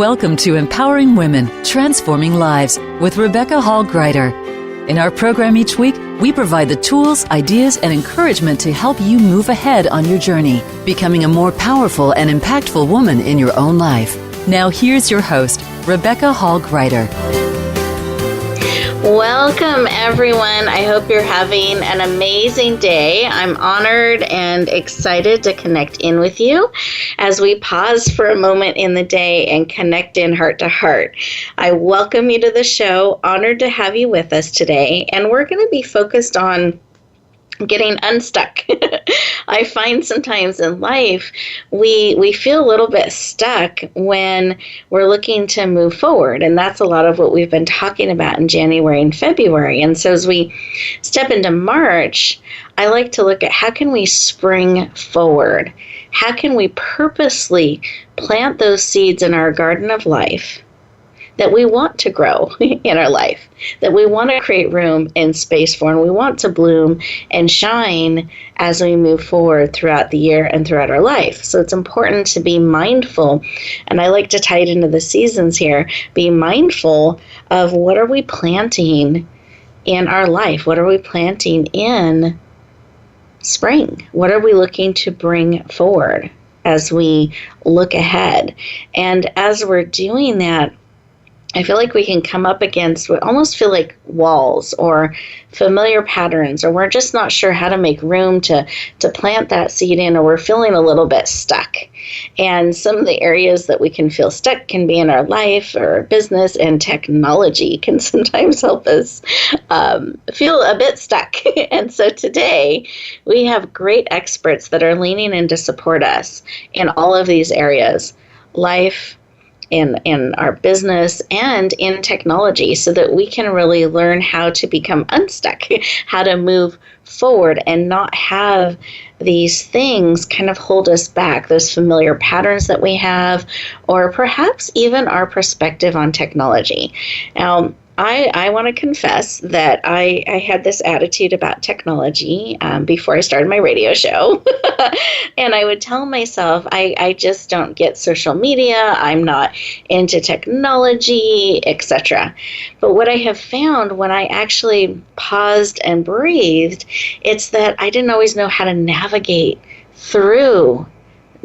Welcome to Empowering Women, Transforming Lives with Rebecca Hall Gruyter. In our program each week, we provide the tools, ideas, and encouragement to help you move ahead on your journey, becoming a more powerful and impactful woman in your own life. Now here's your host, Rebecca Hall Gruyter. Welcome, everyone. I hope you're having an amazing day. I'm honored and excited to connect in with you as we pause for a moment in the day and connect in heart to heart. I welcome you to the show. Honored to have you with us today. And we're going to be focused on getting unstuck. I find sometimes in life we feel a little bit stuck when we're looking to move forward. And that's a lot of what we've been talking about in January and February. And so as we step into March, I like to look at how can we spring forward? How can we purposely plant those seeds in our garden of life that we want to grow in our life, that we want to create room and space for, and we want to bloom and shine as we move forward throughout the year and throughout our life. So it's important to be mindful, and I like to tie it into the seasons here, be mindful of what are we planting in our life? What are we planting in spring? What are we looking to bring forward as we look ahead? And as we're doing that, I feel like we can come up against what almost feel like walls or familiar patterns, or we're just not sure how to make room to plant that seed in, or we're feeling a little bit stuck. And some of the areas that we can feel stuck can be in our life or business, and technology can sometimes help us feel a bit stuck. And so today we have great experts that are leaning in to support us in all of these areas, life, in our business, and in technology, so that we can really learn how to become unstuck, how to move forward and not have these things kind of hold us back, those familiar patterns that we have, or perhaps even our perspective on technology. Now, I want to confess that I had this attitude about technology before I started my radio show. And I would tell myself, I just don't get social media, I'm not into technology, etc. But what I have found when I actually paused and breathed, it's that I didn't always know how to navigate through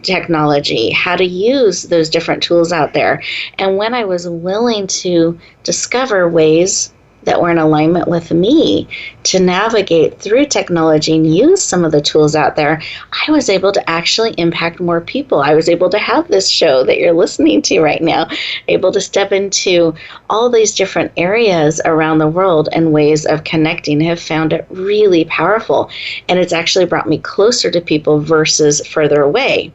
technology, how to use those different tools out there. And when I was willing to discover ways that were in alignment with me to navigate through technology and use some of the tools out there, I was able to actually impact more people. I was able to have this show that you're listening to right now, able to step into all these different areas around the world and ways of connecting. I have found it really powerful, and it's actually brought me closer to people versus further away.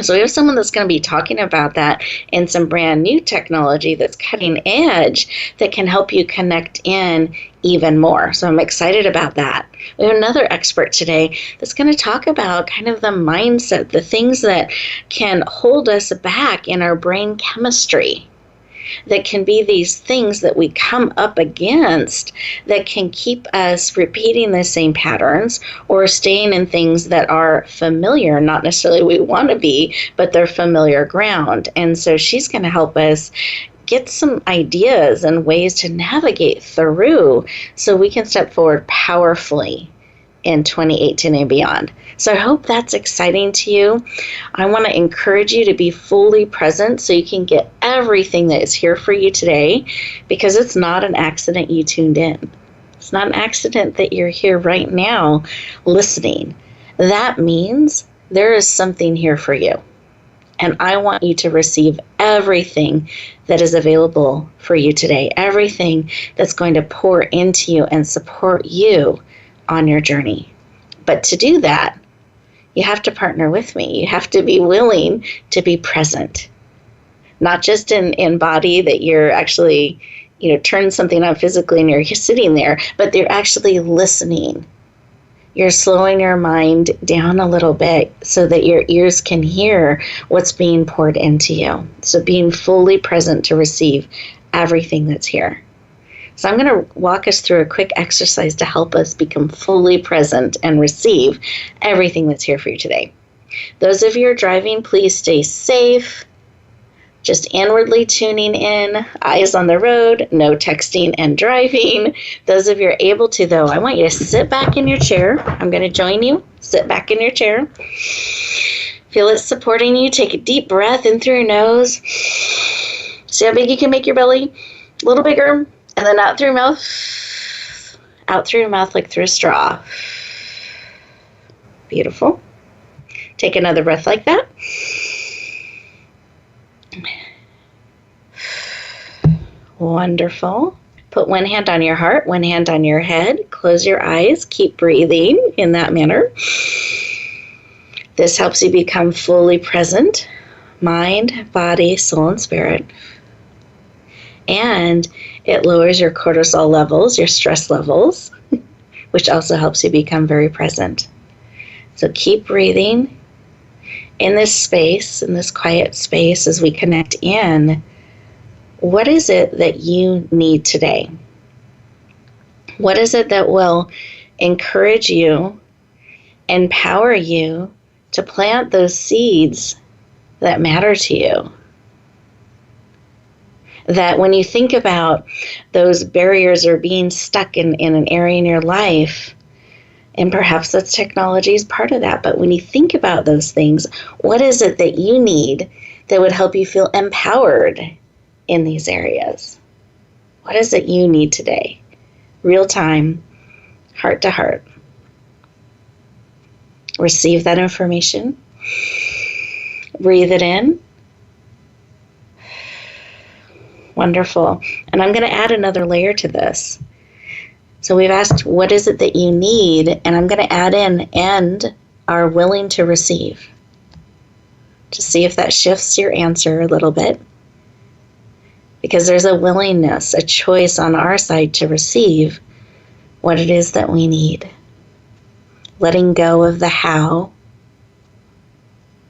So we have someone that's going to be talking about that and some brand new technology that's cutting edge that can help you connect in even more. So I'm excited about that. We have another expert today that's going to talk about kind of the mindset, the things that can hold us back in our brain chemistry, that can be these things that we come up against that can keep us repeating the same patterns or staying in things that are familiar, not necessarily we want to be, but they're familiar ground. And so she's going to help us get some ideas and ways to navigate through so we can step forward powerfully in 2018 and beyond. So I hope that's exciting to you. I want to encourage you to be fully present so you can get everything that is here for you today, because it's not an accident you tuned in. It's not an accident that you're here right now listening. That means there is something here for you. And I want you to receive everything that is available for you today, everything that's going to pour into you and support you on your journey. But to do that, you have to partner with me. You have to be willing to be present, not just in body that you're actually, turn something on physically and you're sitting there, but you're actually listening. You're slowing your mind down a little bit so that your ears can hear what's being poured into you. So being fully present to receive everything that's here. So I'm going to walk us through a quick exercise to help us become fully present and receive everything that's here for you today. Those of you who are driving, please stay safe. Just inwardly tuning in, eyes on the road, no texting and driving. Those of you who are able to, though, I want you to sit back in your chair. I'm going to join you. Sit back in your chair. Feel it supporting you. Take a deep breath in through your nose. See how big you can make your belly? A little bigger. And then out through your mouth. Out through your mouth like through a straw. Beautiful. Take another breath like that. Wonderful. Put one hand on your heart, one hand on your head. Close your eyes. Keep breathing in that manner. This helps you become fully present, mind, body, soul, and spirit. And it lowers your cortisol levels, your stress levels, which also helps you become very present. So keep breathing in this space, in this quiet space as we connect in. What is it that you need today? What is it that will encourage you, empower you to plant those seeds that matter to you? That when you think about those barriers or being stuck in an area in your life, and perhaps that's technology is part of that, but when you think about those things, what is it that you need that would help you feel empowered in these areas? What is it you need today? Real time, heart to heart. Receive that information. Breathe it in. Wonderful. And I'm going to add another layer to this. So we've asked, what is it that you need? And I'm going to add in, and are willing to receive. To see if that shifts your answer a little bit. Because there's a willingness, a choice on our side to receive what it is that we need. Letting go of the how,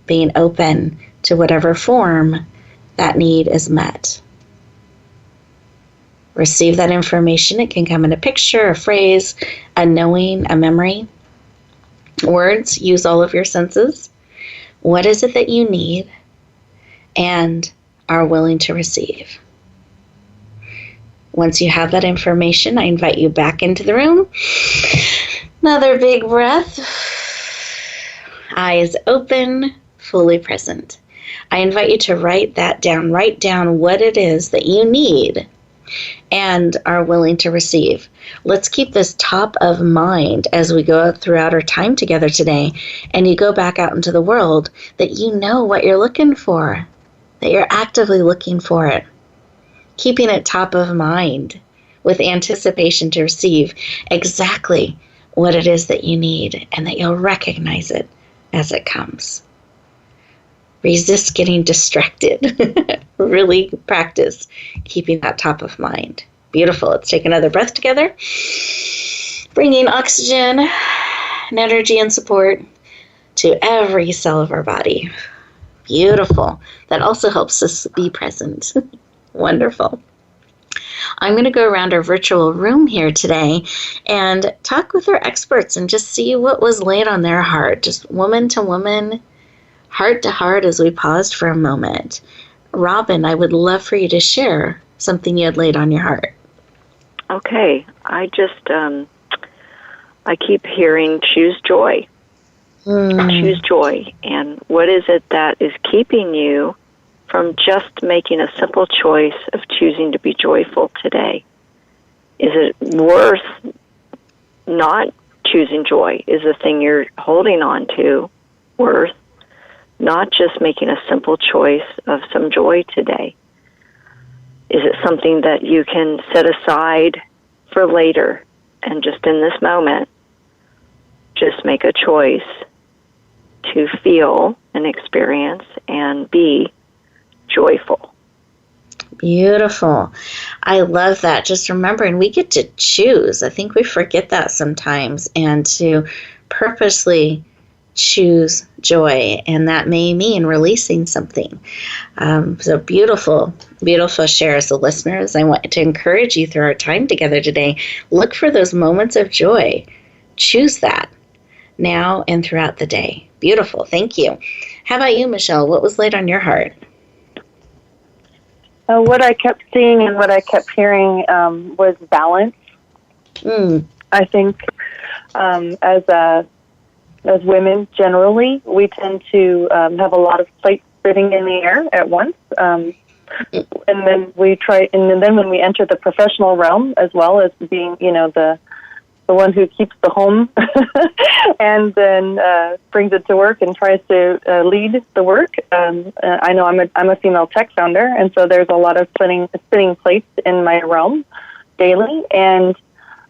being open to whatever form that need is met. Receive that information. It can come in a picture, a phrase, a knowing, a memory. Words, use all of your senses. What is it that you need and are willing to receive? Once you have that information, I invite you back into the room. Another big breath. Eyes open, fully present. I invite you to write that down. Write down what it is that you need and are willing to receive. Let's keep this top of mind as we go throughout our time together today, and you go back out into the world, that you know what you're looking for, that you're actively looking for it. Keeping it top of mind with anticipation to receive exactly what it is that you need, and that you'll recognize it as it comes. Resist getting distracted. Really practice keeping that top of mind. Beautiful. Let's take another breath together. Bringing oxygen and energy and support to every cell of our body. Beautiful. That also helps us be present. Wonderful. I'm going to go around our virtual room here today and talk with our experts and just see what was laid on their heart, just woman to woman, heart to heart, as we paused for a moment. Robin, I would love for you to share something you had laid on your heart. Okay. I keep hearing choose joy. Choose joy. And what is it that is keeping you from just making a simple choice of choosing to be joyful today? Is it worth not choosing joy? Is the thing you're holding on to worth not just making a simple choice of some joy today? Is it something that you can set aside for later and just in this moment just make a choice to feel and experience and be joyful? Beautiful. I love that. Just remembering we get to choose. I think we forget that sometimes, and to purposely choose joy, and that may mean releasing something. So beautiful, beautiful shares, the listeners. I want to encourage you through our time together today. Look for those moments of joy. Choose that now and throughout the day. Beautiful. Thank you. How about you, Michelle? What was laid on your heart? What I kept seeing and what I kept hearing was balance. I think as women generally, we tend to have a lot of plates spinning in the air at once. And then then when we enter the professional realm, as well as being, the one who keeps the home and then brings it to work and tries to lead the work. I know I'm a female tech founder, and so there's a lot of spinning plates in my realm daily, and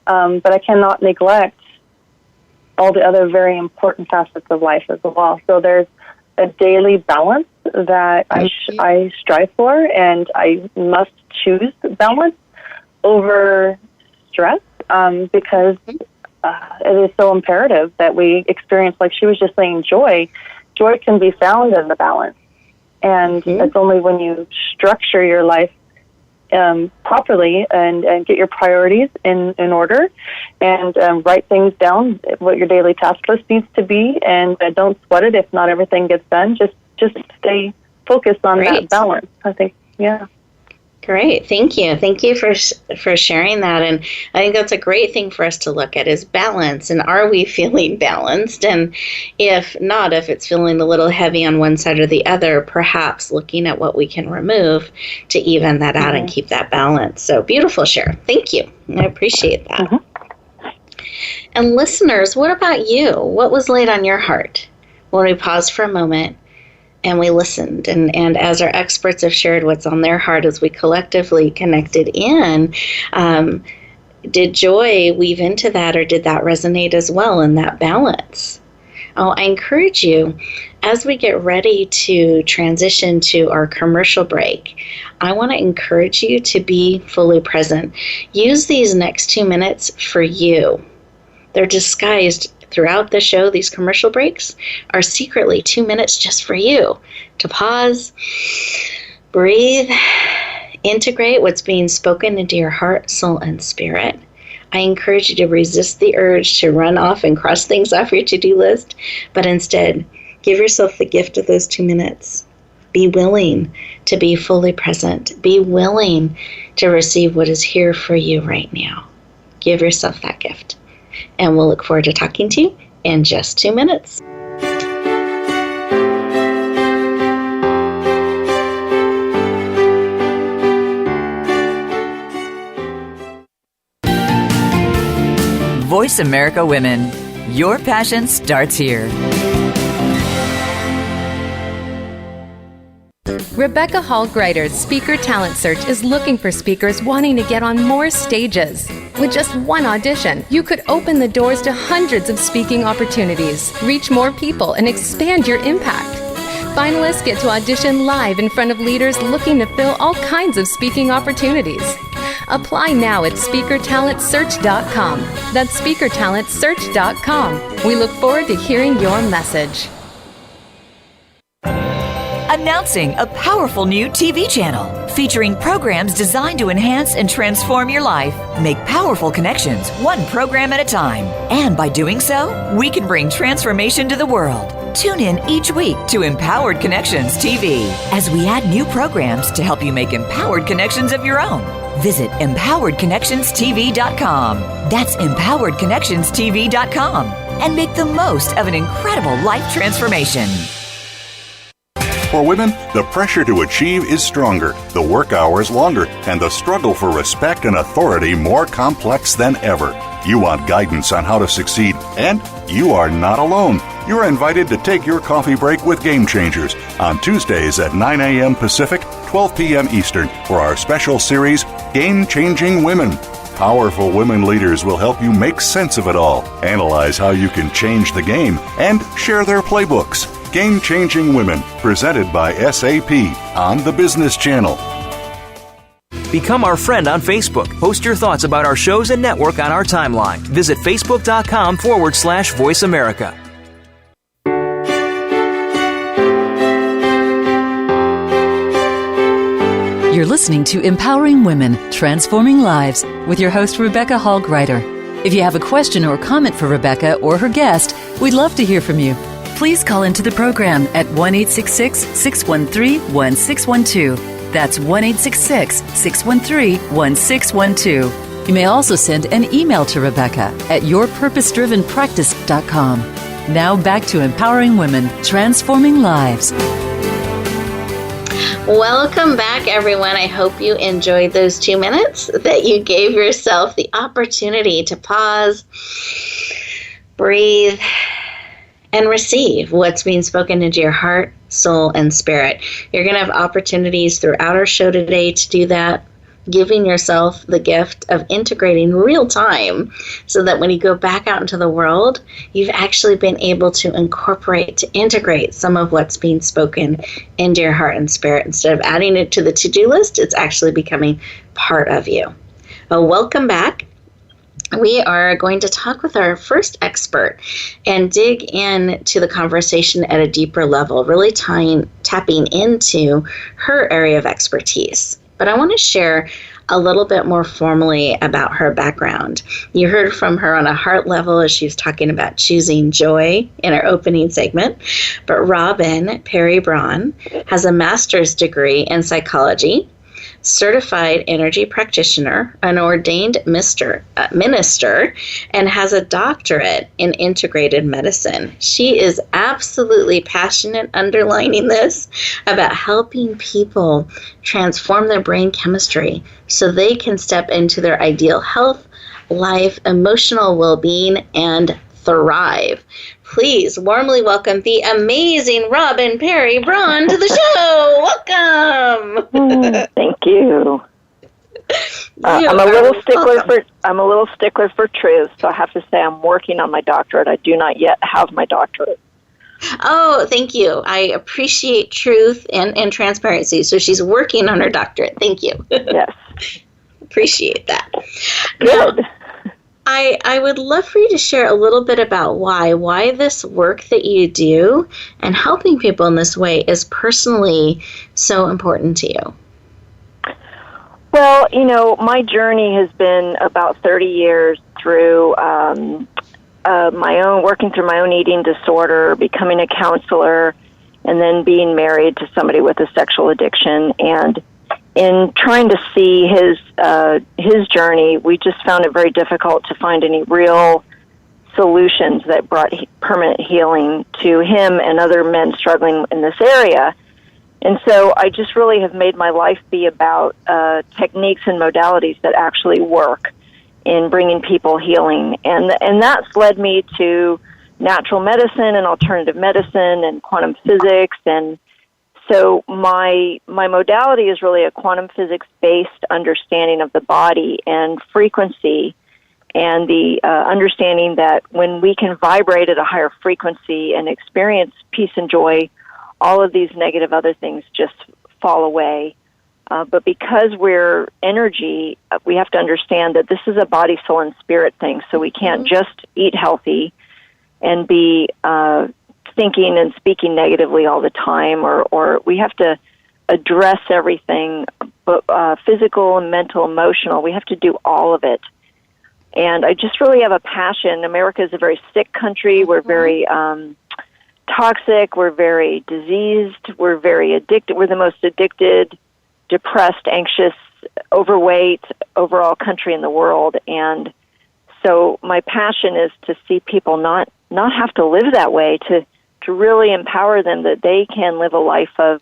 but I cannot neglect all the other very important facets of life as well. So there's a daily balance that I strive for, and I must choose balance over stress because it is so imperative that we experience, like she was just saying, joy. Joy can be found in the balance. And it's only when you structure your life properly and get your priorities in order and write things down, what your daily task list needs to be, and don't sweat it if not everything gets done. Just stay focused on that balance, I think. Yeah. Great. Thank you. Thank you for sharing that. And I think that's a great thing for us to look at is balance. And are we feeling balanced? And if not, if it's feeling a little heavy on one side or the other, perhaps looking at what we can remove to even that out and keep that balance. So beautiful share. Thank you. I appreciate that. And listeners, what about you? What was laid on your heart when we paused for a moment and we listened, and as our experts have shared what's on their heart as we collectively connected in, did joy weave into that, or did that resonate as well in that balance? I encourage you, as we get ready to transition to our commercial break, I want to encourage you to be fully present. Use these next 2 minutes for you. They're disguised throughout the show. These commercial breaks are secretly 2 minutes just for you to pause, breathe, integrate what's being spoken into your heart, soul, and spirit. I encourage you to resist the urge to run off and cross things off your to-do list, but instead give yourself the gift of those 2 minutes. Be willing to be fully present. Be willing to receive what is here for you right now. Give yourself that gift. And we'll look forward to talking to you in just 2 minutes. Voice America Women. Your passion starts here. Rebecca Hall Gruyter's Speaker Talent Search is looking for speakers wanting to get on more stages. With just one audition, you could open the doors to hundreds of speaking opportunities, reach more people, and expand your impact. Finalists get to audition live in front of leaders looking to fill all kinds of speaking opportunities. Apply now at SpeakerTalentSearch.com. That's SpeakerTalentSearch.com. We look forward to hearing your message. Announcing a powerful new TV channel featuring programs designed to enhance and transform your life. Make powerful connections, one program at a time. And by doing so, we can bring transformation to the world. Tune in each week to Empowered Connections TV as we add new programs to help you make empowered connections of your own. Visit EmpoweredConnectionsTV.com. That's EmpoweredConnectionsTV.com. And make the most of an incredible life transformation. For women, the pressure to achieve is stronger, the work hours longer, and the struggle for respect and authority more complex than ever. You want guidance on how to succeed, and you are not alone. You're invited to take your coffee break with Game Changers on Tuesdays at 9 a.m. Pacific, 12 p.m. Eastern for our special series, Game Changing Women. Powerful women leaders will help you make sense of it all, analyze how you can change the game, and share their playbooks. Game Changing Women, presented by SAP on the Business Channel. Become our friend on Facebook. Post your thoughts about our shows and network on our timeline. Visit Facebook.com/Voice America. You're listening to Empowering Women, Transforming Lives with your host, Rebecca Hall Gruyter. If you have a question or comment for Rebecca or her guest, we'd love to hear from you. Please call into the program at 1-866-613-1612. That's 1-866-613-1612. You may also send an email to Rebecca at yourpurposedrivenpractice.com. Now back to empowering women, transforming lives. Welcome back, everyone. I hope you enjoyed those 2 minutes, that you gave yourself the opportunity to pause, breathe, and receive what's being spoken into your heart, soul, and spirit. You're going to have opportunities throughout our show today to do that, giving yourself the gift of integrating real time so that when you go back out into the world, you've actually been able to integrate some of what's being spoken into your heart and spirit. Instead of adding it to the to-do list, it's actually becoming part of you. Well, welcome back. We are going to talk with our first expert and dig into the conversation at a deeper level, really tapping into her area of expertise. But I want to share a little bit more formally about her background. You heard from her on a heart level as she was talking about choosing joy in our opening segment. But Robin Perry Braun has a master's degree in psychology, certified energy practitioner, an ordained minister, and has a doctorate in integrated medicine. She is absolutely passionate, underlining this, about helping people transform their brain chemistry so they can step into their ideal health, life, emotional well-being, and thrive. Please warmly welcome the amazing Robin Perry Braun to the show. Welcome. Thank you. I'm a little stickler for truth, so I have to say I'm working on my doctorate. I do not yet have my doctorate. Oh, thank you. I appreciate truth and transparency. So she's working on her doctorate. Thank you. Yes. Appreciate that. Good. Now, I would love for you to share a little bit about why this work that you do and helping people in this way is personally so important to you. Well, my journey has been about 30 years through working through my own eating disorder, becoming a counselor, and then being married to somebody with a sexual addiction. And in trying to see his journey, we just found it very difficult to find any real solutions that brought permanent healing to him and other men struggling in this area. And so I just really have made my life be about techniques and modalities that actually work in bringing people healing. And that's led me to natural medicine and alternative medicine and quantum physics. And so my modality is really a quantum physics-based understanding of the body and frequency, and the understanding that when we can vibrate at a higher frequency and experience peace and joy, all of these negative other things just fall away. But because we're energy, we have to understand that this is a body, soul, and spirit thing. So we can't just eat healthy and be thinking and speaking negatively all the time, or we have to address everything, physical and mental, emotional. We have to do all of it. And I just really have a passion. America is a very sick country. We're very toxic. We're very diseased. We're very addicted. We're the most addicted, depressed, anxious, overweight, overall country in the world. And so my passion is to see people not have to live that way, to really empower them that they can live a life of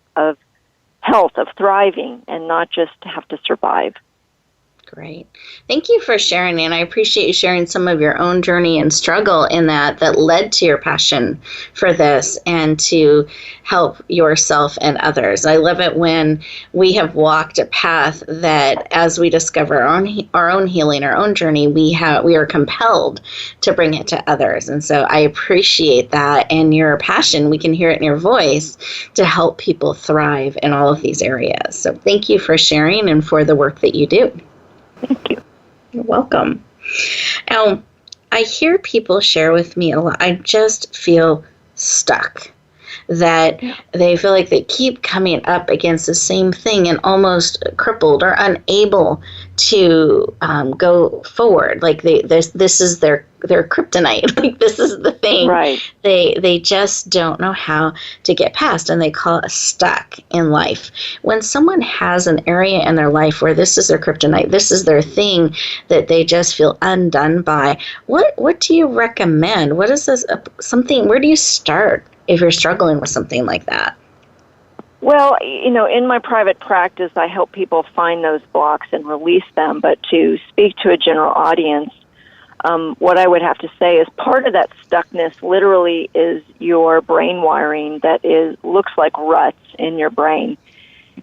health, of thriving, and not just have to survive. Great. Thank you for sharing, and I appreciate you sharing some of your own journey and struggle in that led to your passion for this and to help yourself and others. I love it when we have walked a path that as we discover our own healing, our own journey, we are compelled to bring it to others. And so I appreciate that, and your passion, we can hear it in your voice, to help people thrive in all of these areas. So thank you for sharing and for the work that you do. Thank you. You're welcome. Now, I hear people share with me a lot, I just feel stuck. that they feel like they keep coming up against the same thing and almost crippled or unable to go forward. Like this is their kryptonite. Like this is the thing. Right. They just don't know how to get past, and they call it stuck in life. When someone has an area in their life where this is their kryptonite, this is their thing that they just feel undone by, what do you recommend? What is this something? Where do you start if you're struggling with something like that? Well, in my private practice, I help people find those blocks and release them. But to speak to a general audience, what I would have to say is part of that stuckness literally is your brain wiring that looks like ruts in your brain.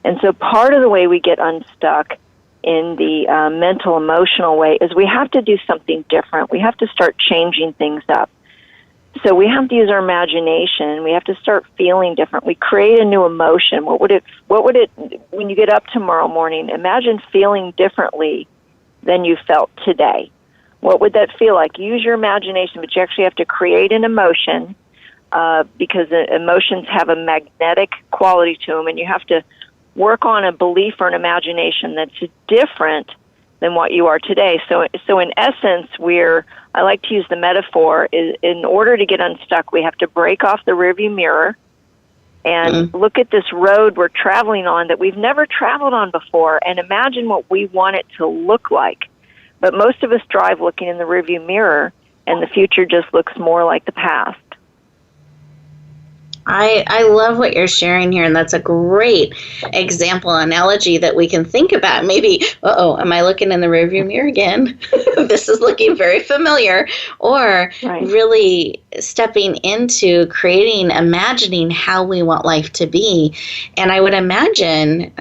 And so part of the way we get unstuck in the mental, emotional way is we have to do something different. We have to start changing things up. So we have to use our imagination. We have to start feeling different. We create a new emotion. What would it, when you get up tomorrow morning, imagine feeling differently than you felt today. What would that feel like? Use your imagination, but you actually have to create an emotion because emotions have a magnetic quality to them, and you have to work on a belief or an imagination that's different than what you are today. So in essence, I like to use the metaphor, is in order to get unstuck, we have to break off the rearview mirror and look at this road we're traveling on that we've never traveled on before and imagine what we want it to look like. But most of us drive looking in the rearview mirror, and the future just looks more like the past. I love what you're sharing here, and that's a great example, analogy that we can think about. Maybe, am I looking in the rearview mirror again? This is looking very familiar. Or really stepping into imagining how we want life to be. And I would imagine,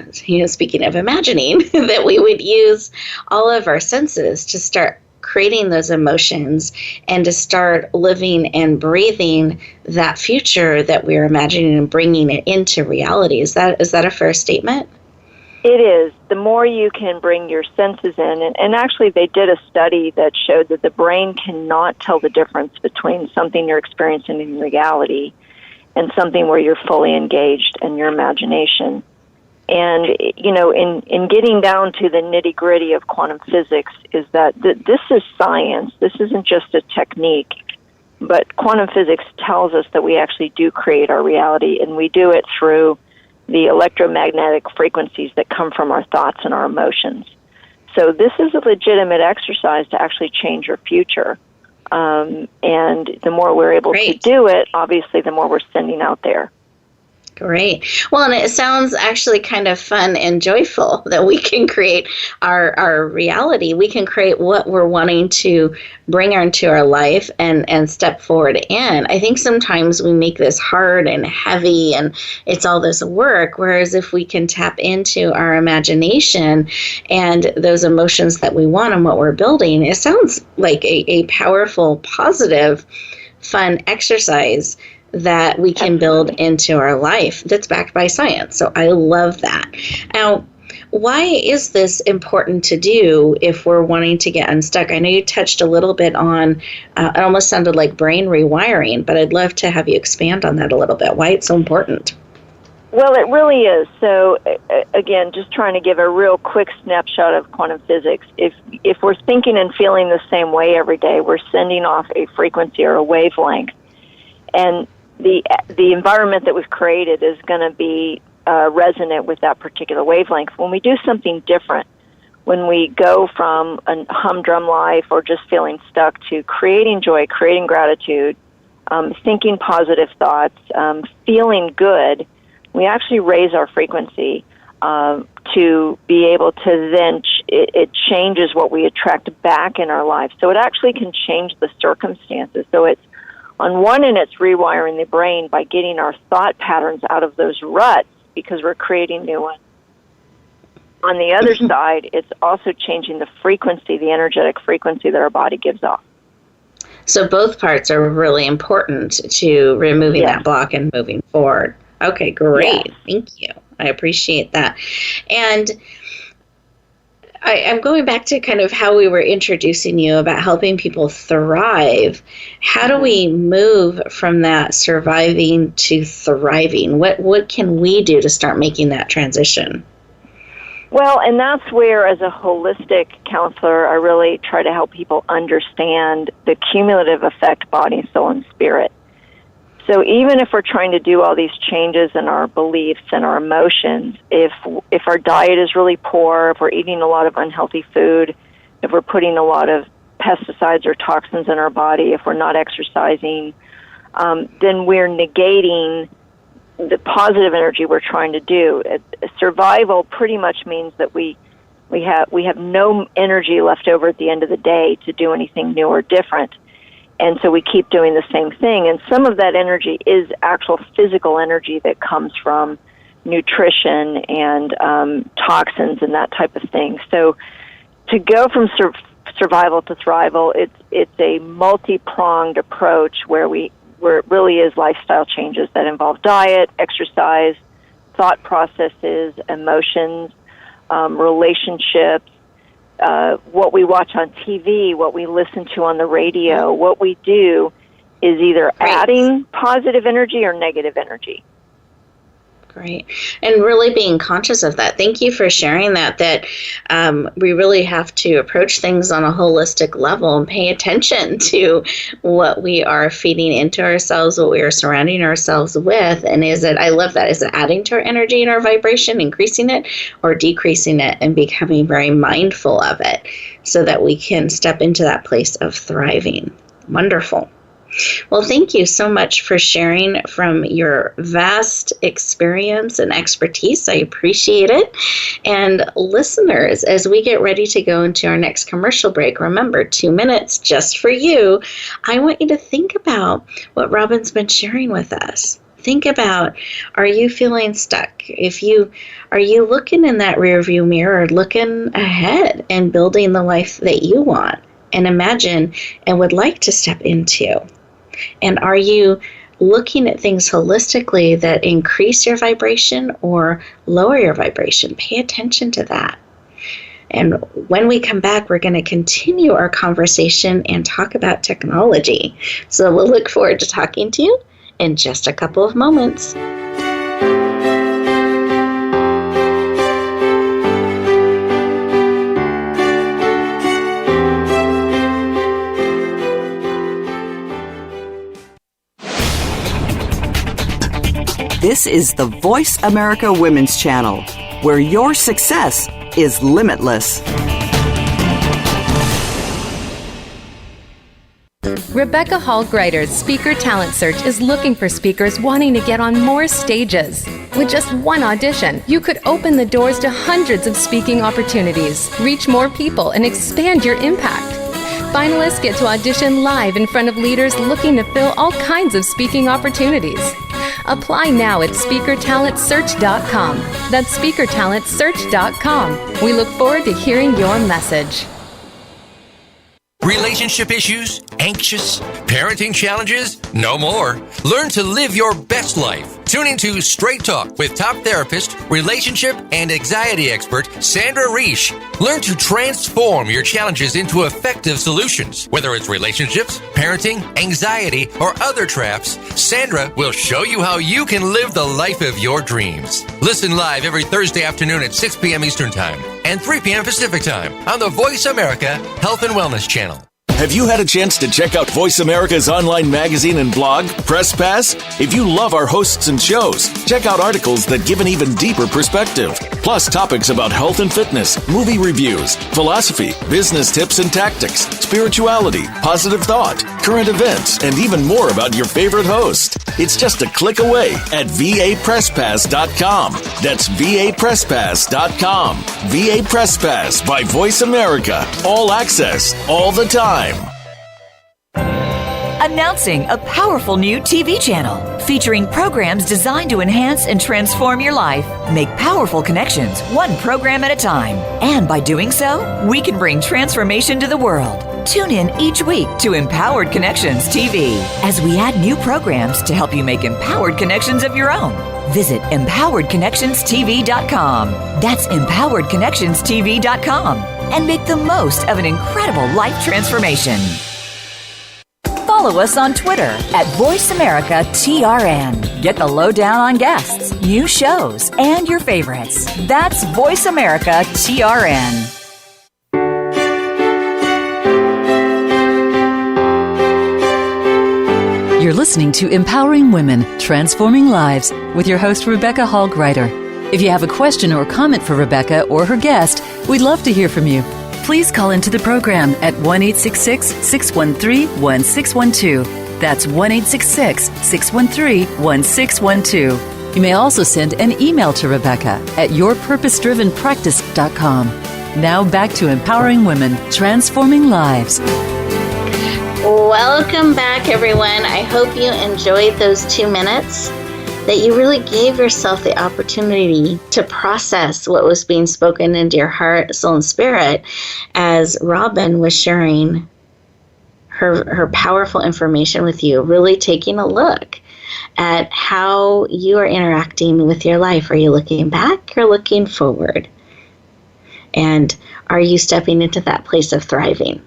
speaking of imagining, that we would use all of our senses to start creating those emotions and to start living and breathing that future that we're imagining and bringing it into reality. Is that a fair statement? It is. The more you can bring your senses in, and actually they did a study that showed that the brain cannot tell the difference between something you're experiencing in reality and something where you're fully engaged in your imagination. And, in getting down to the nitty-gritty of quantum physics is that this is science. This isn't just a technique. But quantum physics tells us that we actually do create our reality, and we do it through the electromagnetic frequencies that come from our thoughts and our emotions. So this is a legitimate exercise to actually change your future. And the more we're able to do it, obviously, the more we're sending out there. Great. Well, and it sounds actually kind of fun and joyful that we can create our reality. We can create what we're wanting to bring into our life and step forward in. I think sometimes we make this hard and heavy and it's all this work, whereas if we can tap into our imagination and those emotions that we want and what we're building, it sounds like a powerful, positive, fun exercise that we can build into our life that's backed by science. So I love that. Now, why is this important to do if we're wanting to get unstuck? I know you touched a little bit on, it almost sounded like brain rewiring, but I'd love to have you expand on that a little bit, why it's so important. Well, it really is. So, again, just trying to give a real quick snapshot of quantum physics. If we're thinking and feeling the same way every day, we're sending off a frequency or a wavelength. And the environment that we've created is going to be resonant with that particular wavelength. When we do something different, when we go from a humdrum life or just feeling stuck to creating joy, creating gratitude, thinking positive thoughts, feeling good, we actually raise our frequency to be able to then, it changes what we attract back in our lives. So it actually can change the circumstances. So it's, on one end, it's rewiring the brain by getting our thought patterns out of those ruts because we're creating new ones. On the other side, it's also changing the frequency, the energetic frequency that our body gives off. So both parts are really important to removing that block and moving forward. Okay, great. Thank you. I appreciate that. And I'm going back to kind of how we were introducing you about helping people thrive. How do we move from that surviving to thriving? What can we do to start making that transition? Well, and that's where, as a holistic counselor, I really try to help people understand the cumulative effect, body, soul, and spirit. So even if we're trying to do all these changes in our beliefs and our emotions, if our diet is really poor, if we're eating a lot of unhealthy food, if we're putting a lot of pesticides or toxins in our body, if we're not exercising, then we're negating the positive energy we're trying to do. Survival pretty much means that we have no energy left over at the end of the day to do anything new or different. And so we keep doing the same thing. And some of that energy is actual physical energy that comes from nutrition and toxins and that type of thing. So to go from survival to thrival, it's a multi-pronged approach where it really is lifestyle changes that involve diet, exercise, thought processes, emotions, relationships, what we watch on TV, what we listen to on the radio. What we do is either adding positive energy or negative energy. Great. And really being conscious of that. Thank you for sharing that we really have to approach things on a holistic level and pay attention to what we are feeding into ourselves, what we are surrounding ourselves with. And I love that, is it adding to our energy and our vibration, increasing it, or decreasing it, and becoming very mindful of it so that we can step into that place of thriving. Wonderful. Well, thank you so much for sharing from your vast experience and expertise. I appreciate it. And listeners, as we get ready to go into our next commercial break, remember, 2 minutes just for you. I want you to think about what Robin's been sharing with us. Think about, are you feeling stuck? Are you looking in that rearview mirror, looking ahead and building the life that you want and imagine and would like to step into? And are you looking at things holistically that increase your vibration or lower your vibration? Pay attention to that. And when we come back, we're going to continue our conversation and talk about technology. So we'll look forward to talking to you in just a couple of moments. This is the Voice America Women's Channel, where your success is limitless. Rebecca Hall Gruyter's Speaker Talent Search is looking for speakers wanting to get on more stages. With just one audition, you could open the doors to hundreds of speaking opportunities, reach more people, and expand your impact. Finalists get to audition live in front of leaders looking to fill all kinds of speaking opportunities. Apply now at SpeakerTalentSearch.com. That's SpeakerTalentSearch.com. We look forward to hearing your message. Relationship issues? Anxious? Parenting challenges? No more. Learn to live your best life. Tune into Straight Talk with top therapist, relationship, and anxiety expert Sandra Reish. Learn to transform your challenges into effective solutions. Whether it's relationships, parenting, anxiety, or other traps, Sandra will show you how you can live the life of your dreams. Listen live every Thursday afternoon at 6 p.m. Eastern Time and 3 p.m. Pacific Time on the Voice America Health and Wellness Channel. Have you had a chance to check out Voice America's online magazine and blog, Press Pass? If you love our hosts and shows, check out articles that give an even deeper perspective. Plus topics about health and fitness, movie reviews, philosophy, business tips and tactics, spirituality, positive thought, current events, and even more about your favorite host. It's just a click away at VAPressPass.com. That's VAPressPass.com. VA Press Pass by Voice America. All access, all the time. Announcing a powerful new TV channel featuring programs designed to enhance and transform your life. Make powerful connections, one program at a time. And by doing so, we can bring transformation to the world. Tune in each week to Empowered Connections TV as we add new programs to help you make empowered connections of your own. Visit EmpoweredConnectionsTV.com. That's EmpoweredConnectionsTV.com. and make the most of an incredible life transformation. Follow us on Twitter at VoiceAmericaTRN. Get the lowdown on guests, new shows, and your favorites. That's VoiceAmericaTRN. You're listening to Empowering Women, Transforming Lives with your host, Rebecca Hall Gruyter. If you have a question or comment for Rebecca or her guest, we'd love to hear from you. Please call into the program at 1-866-613-1612. That's 1-866-613-1612. You may also send an email to Rebecca at yourpurposedrivenpractice.com. Now back to Empowering Women, Transforming Lives. Welcome back, everyone. I hope you enjoyed those 2 minutes, that you really gave yourself the opportunity to process what was being spoken into your heart, soul, and spirit as Robin was sharing her powerful information with you, really taking a look at how you are interacting with your life. Are you looking back or looking forward? And are you stepping into that place of thriving?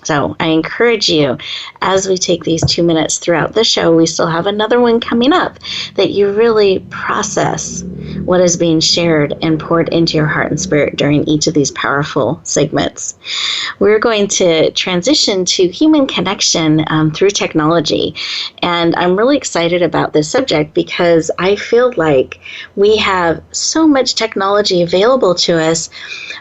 So I encourage you, as we take these 2 minutes throughout the show, we still have another one coming up, that you really process what is being shared and poured into your heart and spirit during each of these powerful segments. We're going to transition to human connection through technology. And I'm really excited about this subject because I feel like we have so much technology available to us,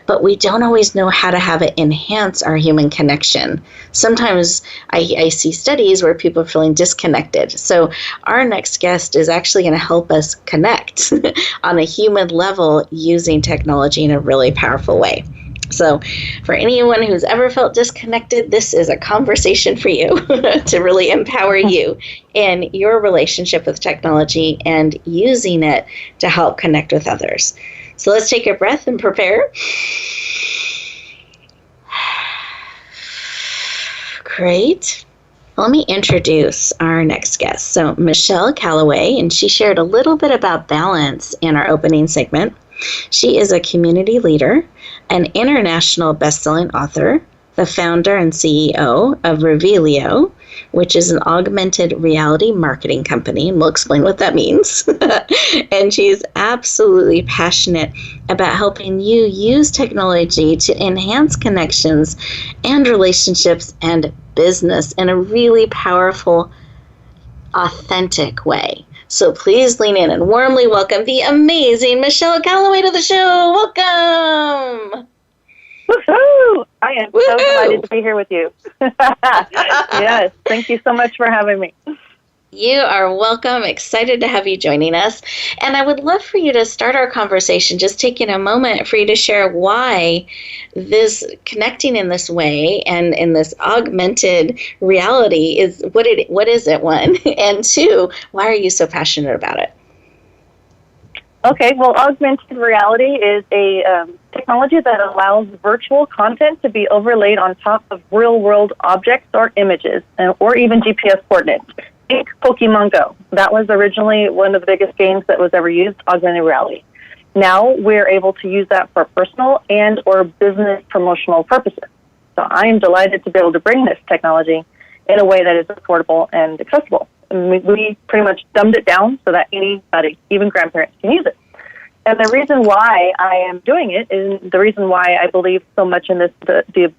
but we don't always know how to have it enhance our human connection. Sometimes I see studies where people are feeling disconnected. So our next guest is actually going to help us connect on a human level using technology in a really powerful way. So for anyone who's ever felt disconnected, this is a conversation for you to really empower you in your relationship with technology and using it to help connect with others. So let's take a breath and prepare. Great. Let me introduce our next guest. So Michelle Callaway, and she shared a little bit about balance in our opening segment. She is a community leader, an international best-selling author, the founder and CEO of REVEALiO, which is an augmented reality marketing company, and we'll explain what that means. And she's absolutely passionate about helping you use technology to enhance connections and relationships and business in a really powerful, authentic way. So please lean in and warmly welcome the amazing Michelle Callaway to the show. Welcome! Woohoo! I am so excited to be here with you. Yes, thank you so much for having me. You are welcome. Excited to have you joining us. And I would love for you to start our conversation just taking a moment for you to share why this connecting in this way and in this augmented reality is what is it, one? And two, why are you so passionate about it? Okay, well, augmented reality is a technology that allows virtual content to be overlaid on top of real-world objects or images, or even GPS coordinates. Think Pokemon Go. That was originally one of the biggest games that was ever used, augmented reality. Now we're able to use that for personal and or business promotional purposes. So I am delighted to be able to bring this technology in a way that is affordable and accessible. And we pretty much dumbed it down so that anybody, even grandparents, can use it. And the reason why I am doing it is the reason why I believe so much in this, the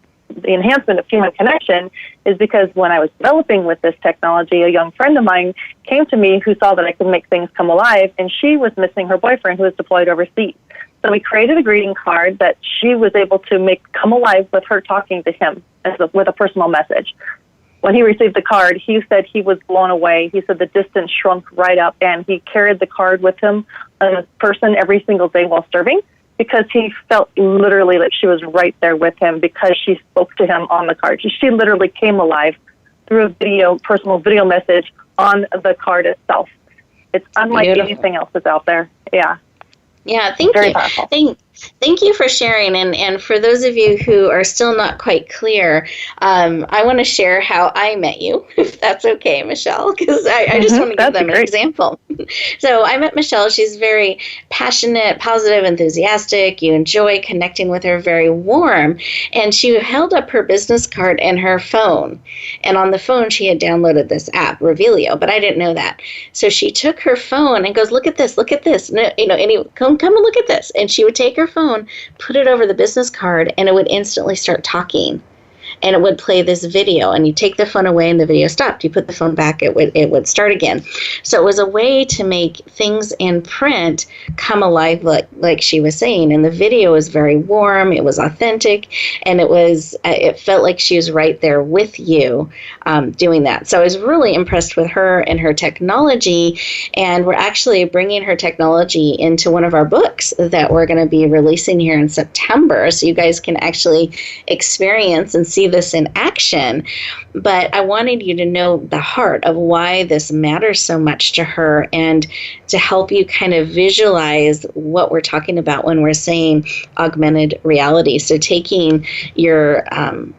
enhancement of human connection, is because when I was developing with this technology, a young friend of mine came to me who saw that I could make things come alive, and she was missing her boyfriend who was deployed overseas. So we created a greeting card that she was able to make come alive with her talking to him with a personal message. When he received the card, he said he was blown away. He said the distance shrunk right up, and he carried the card with him in person every single day while serving, because he felt literally like she was right there with him because she spoke to him on the card. She literally came alive through a personal video message on the card itself. It's unlike anything else that's out there. Yeah. Yeah, thank you. Thank you for sharing. And for those of you who are still not quite clear, I want to share how I met you, if that's okay, Michelle, because I just want to give them an example. So I met Michelle. She's very passionate, positive, enthusiastic. You enjoy connecting with her, very warm. And she held up her business card and her phone. And on the phone, she had downloaded this app, REVEALiO, but I didn't know that. So she took her phone and goes, look at this. And, come and look at this. And she would take her phone, put it over the business card, and it would instantly start talking. And it would play this video, and you take the phone away and the video stopped. You put the phone back, it would start again. So it was a way to make things in print come alive, like she was saying. And the video was very warm, it was authentic, and it felt like she was right there with you doing that. So I was really impressed with her and her technology, and we're actually bringing her technology into one of our books that we're going to be releasing here in September, so you guys can actually experience and see this in action. But I wanted you to know the heart of why this matters so much to her, and to help you kind of visualize what we're talking about when we're saying augmented reality. So taking your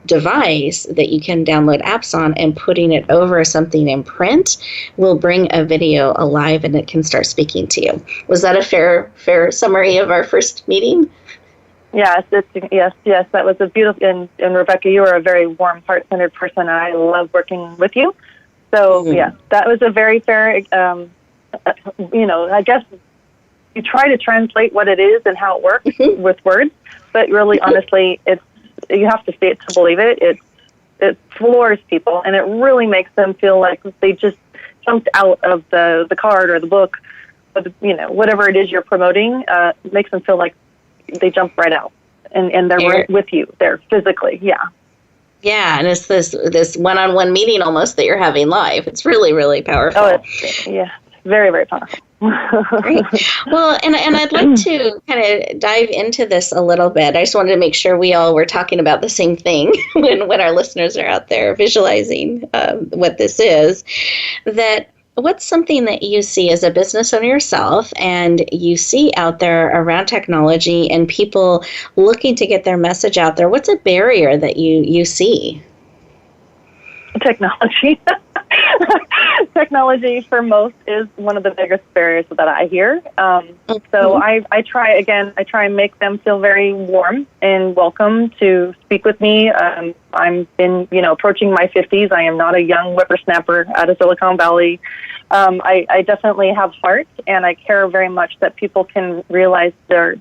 device that you can download apps on and putting it over something in print will bring a video alive, and it can start speaking to you. Was that a fair summary of our first meeting? Yes, that was a beautiful, and Rebecca, you are a very warm, heart-centered person, and I love working with you. So, that was a very fair, I guess you try to translate what it is and how it works with words, but really, honestly, you have to see it to believe it. It floors people, and it really makes them feel like they just jumped out of the card or the book, or whatever it is you're promoting, makes them feel like they jump right out, and they're right with you there physically. Yeah, and it's this one-on-one meeting almost that you're having live. It's really, really powerful. Oh, very, very powerful. Great. Well, and I'd like to kind of dive into this a little bit. I just wanted to make sure we all were talking about the same thing when our listeners are out there visualizing what this is. That what's something that you see as a business owner yourself, and you see out there around technology and people looking to get their message out there? What's a barrier that you see? Technology. Technology for most is one of the biggest barriers that I hear. So I try and make them feel very warm and welcome to speak with me. I'm approaching my 50s. I am not a young whippersnapper out of Silicon Valley. I definitely have heart, and I care very much that people can realize their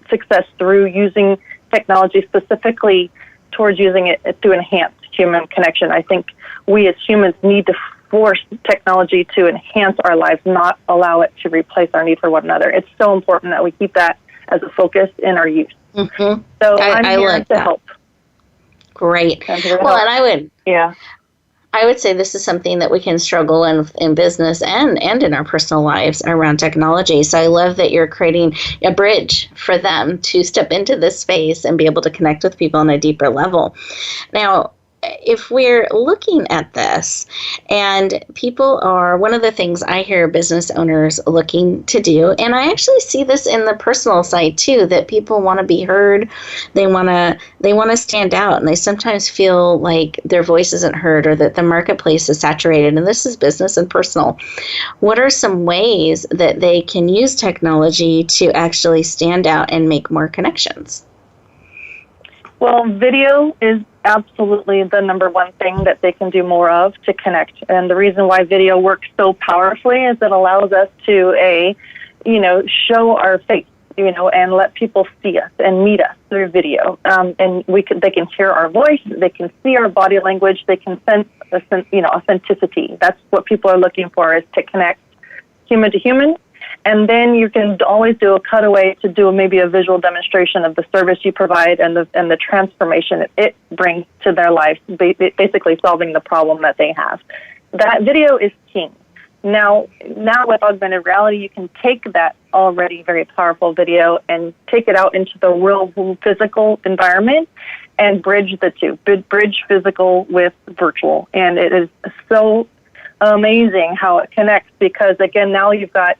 success through using technology, specifically towards using it to enhance human connection. I think we as humans need to force technology to enhance our lives, not allow it to replace our need for one another. It's so important that we keep that as a focus in our use. Mm-hmm. So I'm here to help. Great. Well, and I would say this is something that we can struggle in business and in our personal lives around technology. So I love that you're creating a bridge for them to step into this space and be able to connect with people on a deeper level. Now, if we're looking at this, and people are, one of the things I hear business owners looking to do, and I actually see this in the personal side too, that people want to be heard, they want to stand out, and they sometimes feel like their voice isn't heard, or that the marketplace is saturated, and this is business and personal. What are some ways that they can use technology to actually stand out and make more connections? Well, video is absolutely the number one thing that they can do more of to connect. And the reason why video works so powerfully is it allows us to, show our face, and let people see us and meet us through video. And they can hear our voice, they can see our body language, they can sense authenticity. That's what people are looking for, is to connect human to human. And then you can always do a cutaway to do maybe a visual demonstration of the service you provide and the transformation it brings to their lives, basically solving the problem that they have. That video is king. Now with augmented reality, you can take that already very powerful video and take it out into the real physical environment and bridge the two, bridge physical with virtual. And it is so amazing how it connects, because, again, now you've got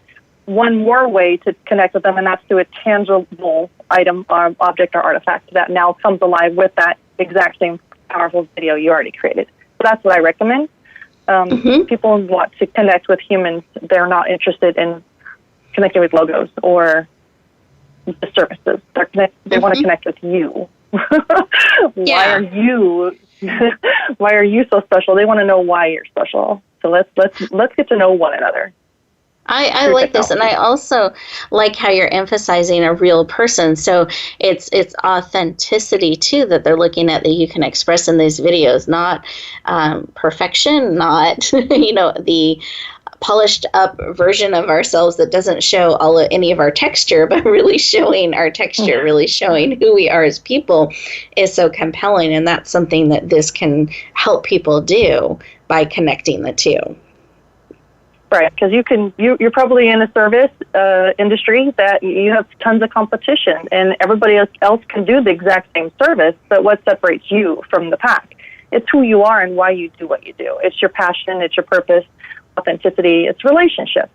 one more way to connect with them, and that's through a tangible item, or object, or artifact that now comes alive with that exact same powerful video you already created. So that's what I recommend. People want to connect with humans. They're not interested in connecting with logos or the services. They want to connect with you. Why are you so special? They want to know why you're special. So let's get to know one another. I like this, and I also like how you're emphasizing a real person. So it's authenticity too that they're looking at, that you can express in these videos, not perfection, not the polished up version of ourselves that doesn't show any of our texture, but really showing our texture, really showing who we are as people is so compelling, and that's something that this can help people do by connecting the two. Right, because you're probably in a service industry that you have tons of competition, and everybody else can do the exact same service, but what separates you from the pack? It's who you are and why you do what you do. It's your passion, it's your purpose, authenticity, it's relationship.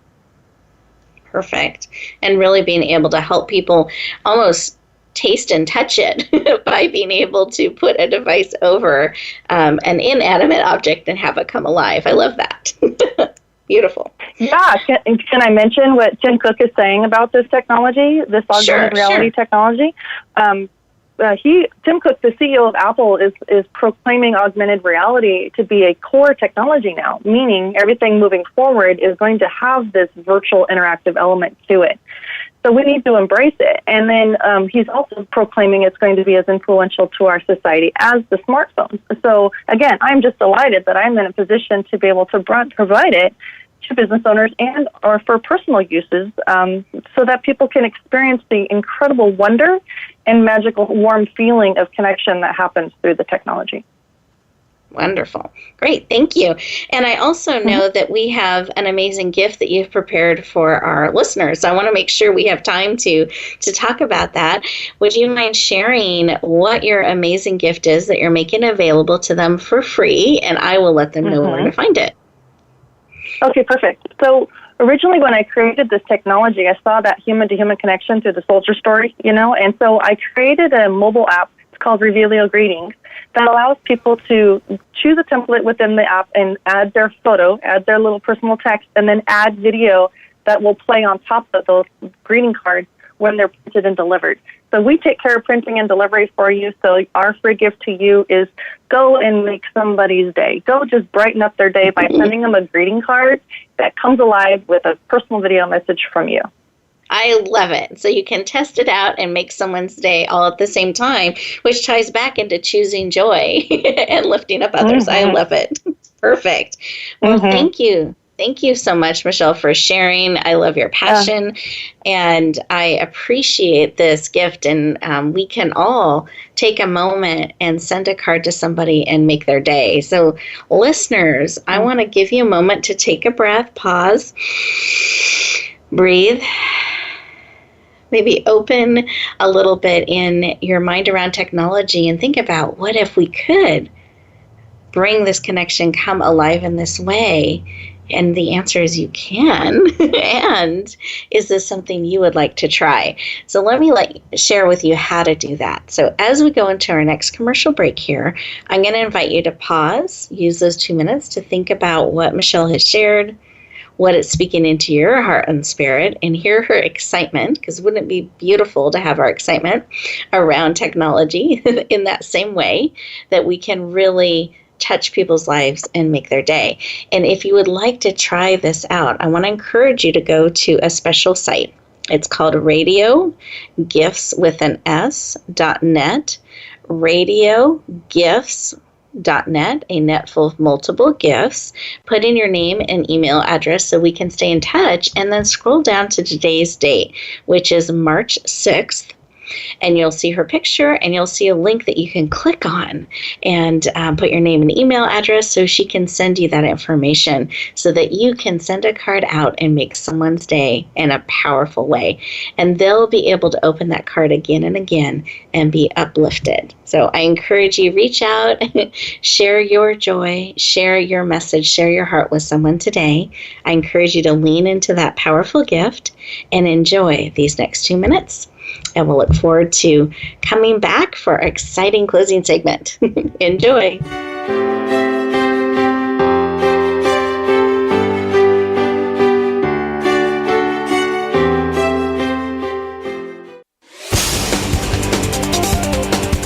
Perfect. And really being able to help people almost taste and touch it by being able to put a device over an inanimate object and have it come alive. I love that. Beautiful. Yeah. Can I mention what Tim Cook is saying about this technology, this augmented reality technology? Tim Cook, the CEO of Apple, is proclaiming augmented reality to be a core technology now, meaning everything moving forward is going to have this virtual interactive element to it. So we need to embrace it. And then he's also proclaiming it's going to be as influential to our society as the smartphones. So again, I'm just delighted that I'm in a position to be able to provide it to business owners and or for personal uses, so that people can experience the incredible wonder and magical warm feeling of connection that happens through the technology. Wonderful. Great. Thank you. And I also know that we have an amazing gift that you've prepared for our listeners. So I want to make sure we have time to talk about that. Would you mind sharing what your amazing gift is that you're making available to them for free? And I will let them know where to find it. Okay, perfect. So originally when I created this technology, I saw that human-to-human connection through the soldier story, and so I created a mobile app. It's called REVEALiO Greetings that allows people to choose a template within the app and add their photo, add their little personal text, and then add video that will play on top of those greeting cards when they're printed and delivered. So we take care of printing and delivery for you. So our free gift to you is go and make somebody's day. Go just brighten up their day by sending them a greeting card that comes alive with a personal video message from you. I love it. So you can test it out and make someone's day all at the same time, which ties back into choosing joy and lifting up others. I love it. Perfect. Well, thank you. Thank you so much, Michelle, for sharing. I love your passion, and I appreciate this gift. And we can all take a moment and send a card to somebody and make their day. So, listeners, I want to give you a moment to take a breath, pause, breathe, maybe open a little bit in your mind around technology and think about, what if we could bring this connection come alive in this way? And the answer is you can. And is this something you would like to try? So let me share with you how to do that. So as we go into our next commercial break here, I'm going to invite you to pause, use those 2 minutes to think about what Michelle has shared, what it's speaking into your heart and spirit, and hear her excitement, because wouldn't it be beautiful to have our excitement around technology in that same way that we can really touch people's lives and make their day. And if you would like to try this out, I want to encourage you to go to a special site. It's called RadioGifts.net, RadioGifts.net, a net full of multiple gifts. Put in your name and email address so we can stay in touch, and then scroll down to today's date, which is March 6th. And you'll see her picture, and you'll see a link that you can click on and put your name and email address so she can send you that information so that you can send a card out and make someone's day in a powerful way. And they'll be able to open that card again and again and be uplifted. So I encourage you, reach out, share your joy, share your message, share your heart with someone today. I encourage you to lean into that powerful gift and enjoy these next 2 minutes. And we'll look forward to coming back for our exciting closing segment. Enjoy.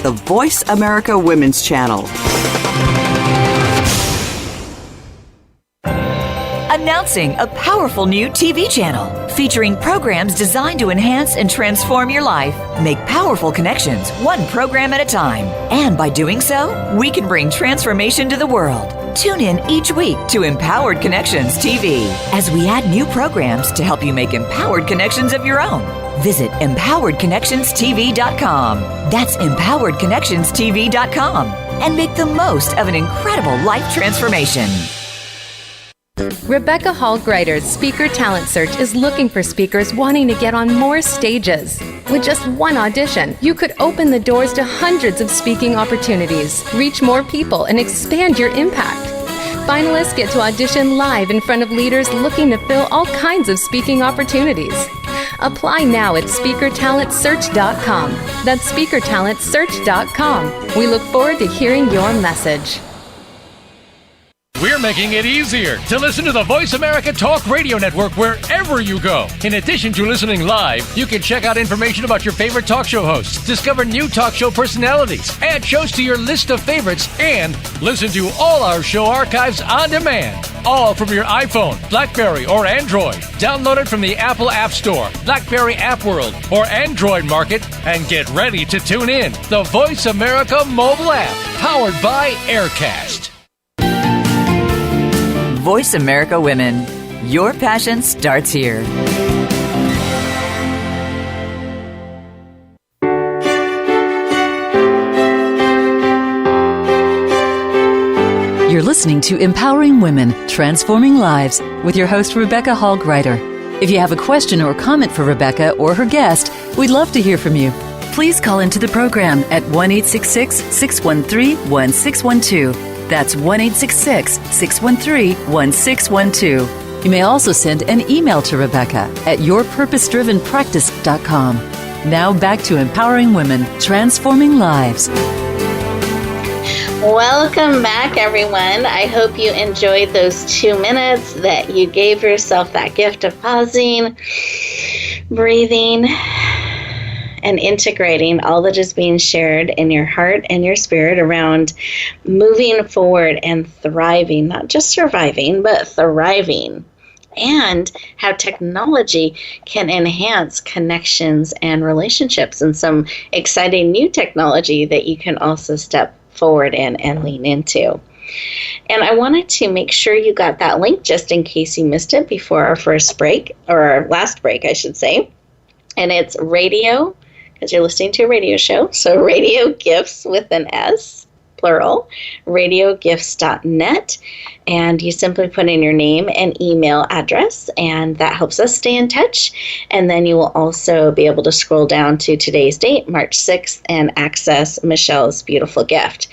The Voice America Women's Channel. Announcing a powerful new TV channel featuring programs designed to enhance and transform your life. Make powerful connections, one program at a time. And by doing so, we can bring transformation to the world. Tune in each week to Empowered Connections TV as we add new programs to help you make empowered connections of your own. Visit empoweredconnectionstv.com. That's empoweredconnectionstv.com. And make the most of an incredible life transformation. Rebecca Hall Gruyter's Speaker Talent Search is looking for speakers wanting to get on more stages. With just one audition, you could open the doors to hundreds of speaking opportunities, reach more people, and expand your impact. Finalists get to audition live in front of leaders looking to fill all kinds of speaking opportunities. Apply now at speakertalentsearch.com. That's speakertalentsearch.com. We look forward to hearing your message. We're making it easier to listen to the Voice America Talk Radio Network wherever you go. In addition to listening live, you can check out information about your favorite talk show hosts, discover new talk show personalities, add shows to your list of favorites, and listen to all our show archives on demand. All from your iPhone, BlackBerry, or Android. Download it from the Apple App Store, BlackBerry App World, or Android Market, and get ready to tune in. The Voice America mobile app, powered by Aircast. Voice America Women. Your passion starts here. You're listening to Empowering Women, Transforming Lives with your host, Rebecca Hall Gruyter. If you have a question or comment for Rebecca or her guest, we'd love to hear from you. Please call into the program at 1-866-613-1612. That's 1-866-613-1612. You may also send an email to Rebecca at yourpurposedrivenpractice.com. Now back to Empowering Women, Transforming Lives. Welcome back, everyone. I hope you enjoyed those 2 minutes, that you gave yourself that gift of pausing, breathing, and integrating all that is being shared in your heart and your spirit around moving forward and thriving, not just surviving, but thriving, and how technology can enhance connections and relationships, and some exciting new technology that you can also step forward in and lean into. And I wanted to make sure you got that link just in case you missed it before our first break, or our last break, I should say. And it's radio, because you're listening to a radio show. So Radio Gifts with an S, plural, radiogifts.net. And you simply put in your name and email address, and that helps us stay in touch. And then you will also be able to scroll down to today's date, March 6th, and access Michelle's beautiful gift.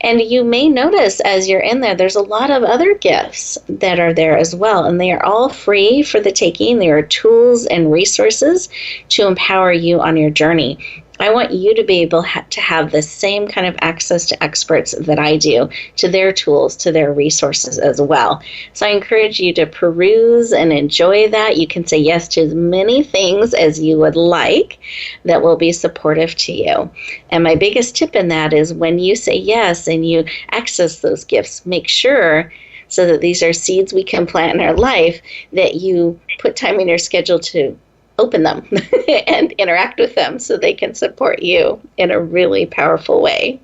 And you may notice as you're in there, there's a lot of other gifts that are there as well. And they are all free for the taking. They are tools and resources to empower you on your journey. I want you to be able to have the same kind of access to experts that I do, to their tools, to their resources as well. So I encourage you to peruse and enjoy that. You can say yes to as many things as you would like that will be supportive to you. And my biggest tip in that is when you say yes and you access those gifts, make sure, so that these are seeds we can plant in our life, that you put time in your schedule to open them and interact with them so they can support you in a really powerful way.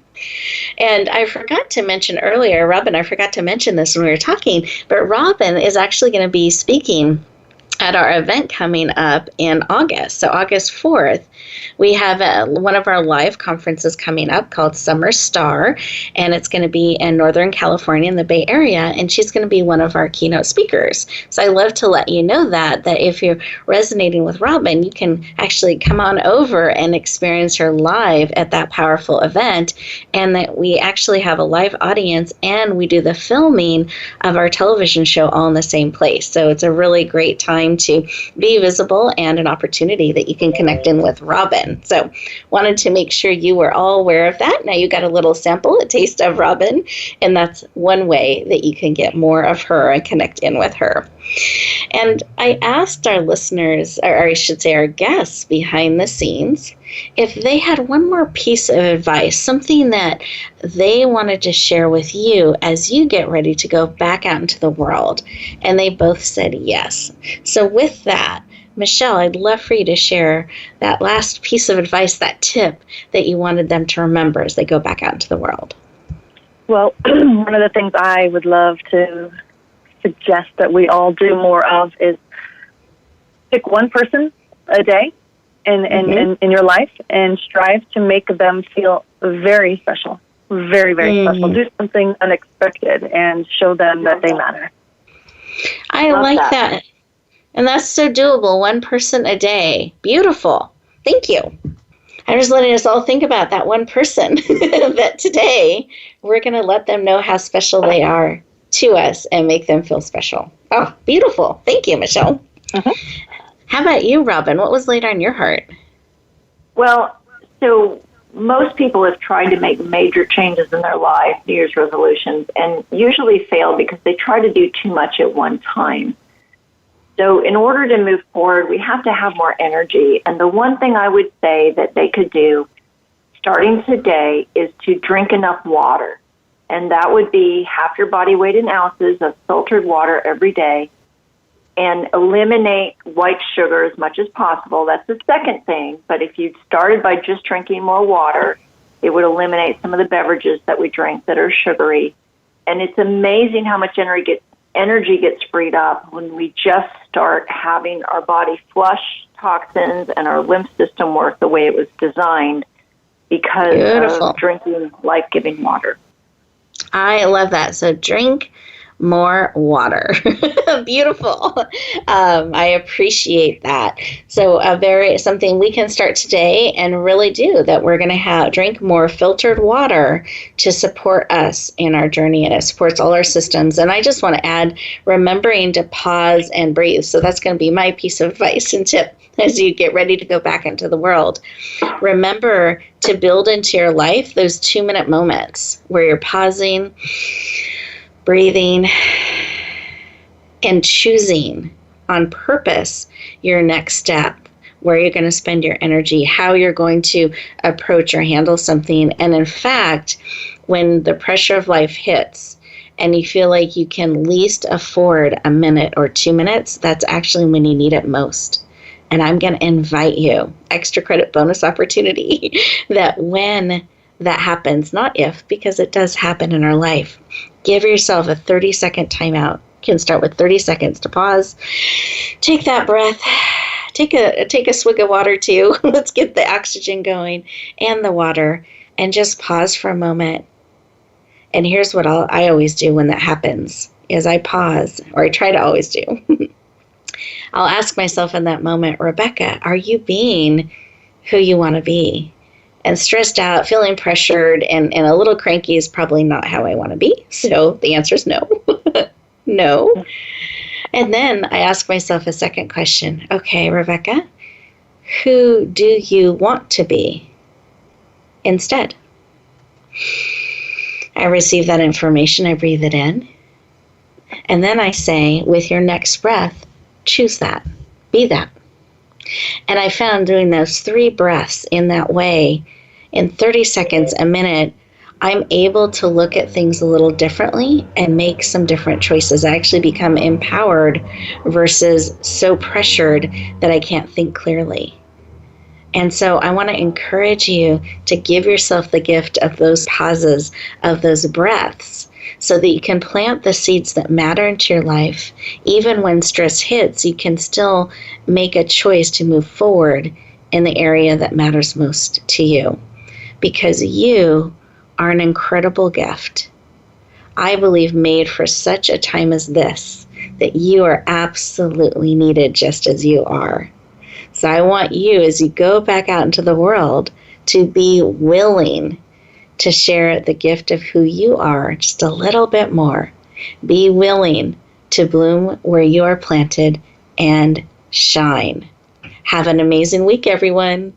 And I forgot to mention earlier, Robin, I forgot to mention this when we were talking, but Robin is actually going to be speaking at our event coming up in August. So August 4th, we have one of our live conferences coming up called Summer Star, and it's going to be in Northern California in the Bay Area, and she's going to be one of our keynote speakers. So I love to let you know that if you're resonating with Robin, you can actually come on over and experience her live at that powerful event, and that we actually have a live audience, and we do the filming of our television show all in the same place. So it's a really great time to be visible and an opportunity that you can connect in with Robin. So wanted to make sure you were all aware of that. Now you got a little sample, a taste of Robin, and that's one way that you can get more of her and connect in with her. And I asked our listeners, or I should say our guests behind the scenes, if they had one more piece of advice, something that they wanted to share with you as you get ready to go back out into the world. And they both said yes. So with that, Michelle, I'd love for you to share that last piece of advice, that tip that you wanted them to remember as they go back out into the world. Well, one of the things I would love to suggest that we all do more of is pick one person a day in your life and strive to make them feel very special, very, very special. Do something unexpected and show them that they matter. I like that. And that's so doable, one person a day. Beautiful. Thank you. I'm just letting us all think about that one person that today we're going to let them know how special they are to us and make them feel special. Oh, beautiful. Thank you, Michelle. How about you, Robin? What was laid on your heart? Well, so most people have tried to make major changes in their life, New Year's resolutions, and usually fail because they try to do too much at one time. So in order to move forward, we have to have more energy. And the one thing I would say that they could do starting today is to drink enough water. And that would be half your body weight in ounces of filtered water every day, and eliminate white sugar as much as possible. That's the second thing. But if you started by just drinking more water, it would eliminate some of the beverages that we drink that are sugary. And it's amazing how much energy gets freed up when we just start having our body flush toxins and our lymph system work the way it was designed because of drinking life-giving water. I love that. So drink more water. Beautiful. I appreciate that. So something we can start today and really do that. We're going to drink more filtered water to support us in our journey, and it supports all our systems. And I just want to add, remembering to pause and breathe. So that's going to be my piece of advice and tip as you get ready to go back into the world. Remember to build into your life those 2-minute moments where you're pausing, breathing, and choosing on purpose your next step, where you're going to spend your energy, how you're going to approach or handle something. And in fact, when the pressure of life hits and you feel like you can least afford a minute or 2 minutes, that's actually when you need it most. And I'm going to invite you, extra credit bonus opportunity, that when that happens, not if, because it does happen in our life, give yourself a 30-second timeout. You can start with 30 seconds to pause. Take that breath. Take a swig of water too. Let's get the oxygen going and the water, and just pause for a moment. And here's what I always do when that happens, is I pause, or I try to always do. I'll ask myself in that moment, Rebecca, are you being who you want to be? And stressed out, feeling pressured, and a little cranky is probably not how I want to be. So the answer is no. No. And then I ask myself a second question. Okay, Rebecca, who do you want to be instead? I receive that information. I breathe it in. And then I say, with your next breath, choose that. Be that. And I found doing those 3 breaths in that way, in 30 seconds, a minute, I'm able to look at things a little differently and make some different choices. I actually become empowered versus so pressured that I can't think clearly. And so I want to encourage you to give yourself the gift of those pauses, of those breaths, so that you can plant the seeds that matter into your life. Even when stress hits, you can still make a choice to move forward in the area that matters most to you, because you are an incredible gift. I believe made for such a time as this, that you are absolutely needed just as you are. So I want you, as you go back out into the world, to be willing to share the gift of who you are just a little bit more. Be willing to bloom where you are planted and shine. Have an amazing week, everyone.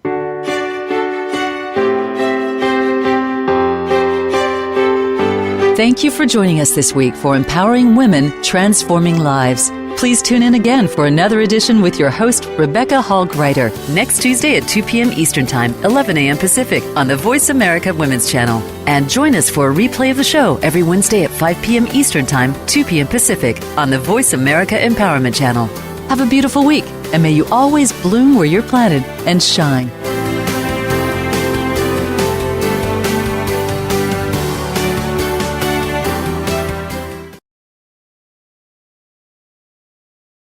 Thank you for joining us this week for Empowering Women, Transforming Lives. Please tune in again for another edition with your host, Rebecca Hall Gruyter, next Tuesday at 2 p.m. Eastern Time, 11 a.m. Pacific on the Voice America Women's Channel. And join us for a replay of the show every Wednesday at 5 p.m. Eastern Time, 2 p.m. Pacific on the Voice America Empowerment Channel. Have a beautiful week, and may you always bloom where you're planted and shine.